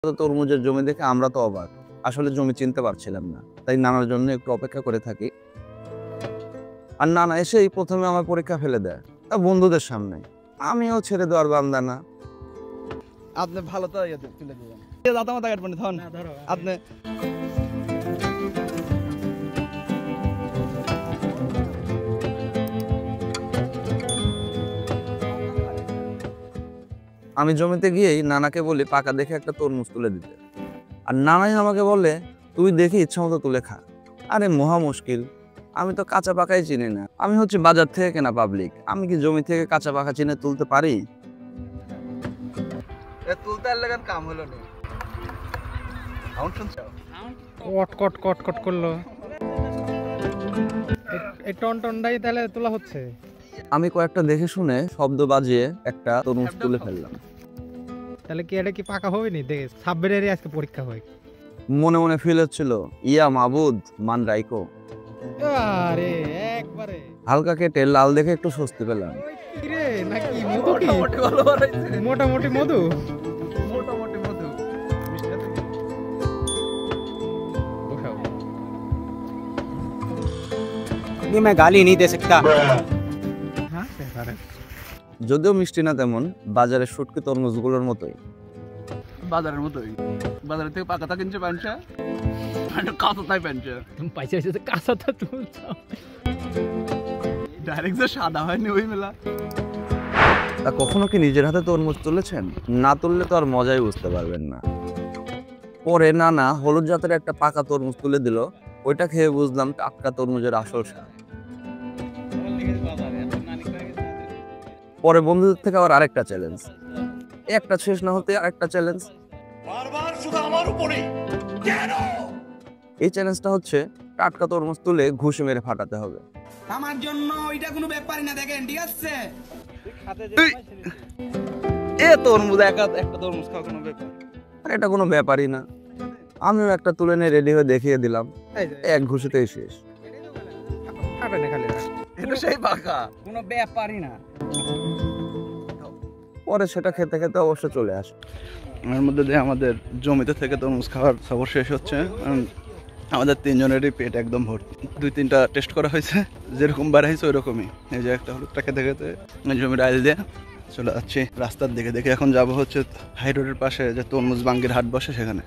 তরমুজের জমি দেখে আমরা তো অবাক, আসলে জমি চিনতে পারছিলাম না, তাই নানার জন্য একটু অপেক্ষা করে থাকি। আর নানা এসেই প্রথমে আমার পরীক্ষা ফেলে দেয়, তা বন্ধুদের সামনে। আমিও ছেড়ে দেওয়ার বান্দা না। আপনি ভালো তো তুলে দিবেন, দাদা মাথা কাটবেন ধন আপনি। আমি জমিতে গিয়েই নানাকে বলি পাকা দেখে একটা তরমুজ তুলে দিতে, আর নানাই আমাকে বলে তুই দেখে ইচ্ছা মতো তুলে খা। আরে মহা মুশকিল, আমি তো কাঁচা পাকাই চিনি না। আমি হচ্ছে বাজার থেকে কেনা পাবলিক, আমি কি জমি থেকে কাঁচা পাকা চিনে তুলতে পারি? তুলতে লাগান কাম হলো না। সাউন্ড শুনছো? কট কট কট কট করলো। এই টন টনটাই তাহলে তোলা হচ্ছে। আমি কয়েকটা দেখে শুনে শব্দ বাজিয়ে একটা তরমুজ তুলে ফেললাম। তাহলে কি এটা কি পাকা হবে নি? দেখে সাববেরেরই আজকে পরীক্ষা হয়। মনে মনে ফিল হচ্ছিল ইয়া মাবুদ মান রাইকো। আরে একবারে হালকা কেটে লাল দেখে একটু স্বস্তি পেলাম। কি রে নাকি মধু? কি মোটামুটি ভালো বানাইছে, মোটামুটি মধু, মোটামুটি মধু। বসাও। ये मैं गाली नहीं दे सकता। হ্যাঁ পারে। যদিও মিষ্টি না তেমন, বাজারের শুটকি তরমুজগুলোর মতোই। বাজারের মতোই, বাজারের থেকে পাকাটা কিনছে পানছে, কাঁচা তাই পানছে। তুমি পয়সা এসে কাঁচাটা তুলছো, ডাইরেক্ট যে সাদা হয়নি ওই মেলা। তা কখনো কি নিজের হাতে তরমুজ তুলেছেন? না তুললে তো আর মজাই বুঝতে পারবেন না। পরে নানা হলুদ জাতের একটা পাকা তরমুজ তুলে দিল, ওইটা খেয়ে বুঝলাম টাটকা তরমুজের আসল স্বাদ। পরে বন্ধুদের থেকে আবার আরেকটা চ্যালেঞ্জ, একটা শেষ না হতে আরেকটা চ্যালেঞ্জ। এই চ্যালেঞ্জটা হচ্ছে টাটকা তরমুজ তুলে ঘুষি মেরে ফাটাতে হবে। আমার জন্য ওইটা কোনো ব্যাপারই না, দেখেন ঠিক আছে। এ তরমুজ একটা তরমুজ খাওয়া কোনো ব্যাপার? আর এটা কোনো ব্যাপারই না। আমিও একটা তুলে নিয়ে রেডি হয়ে দেখিয়ে দিলাম, এক ঘুষিতেই শেষ। খাবে না খালি এটা সেই পাকা, কোনো ব্যাপারই না। পরে সেটা খেতে খেতে অবশ্য চলে আসে। এর মধ্যে দিয়ে আমাদের জমিতে থেকে তরমুজ খাওয়ার সবর শেষ হচ্ছে। আমাদের তিনজনেরই পেট একদম ভর্তি। 2-3টা টেস্ট করা হয়েছে, যেরকম বাড়াইছে ওই রকমই। এই যে একটা হলুদটা খেতে খেতে জমির আইল দিয়ে চলে যাচ্ছি রাস্তার দিকে। দেখে এখন যাবো হচ্ছে হাই রোডের পাশে যে তরমুজ বাঙ্গির হাট বসে, সেখানে।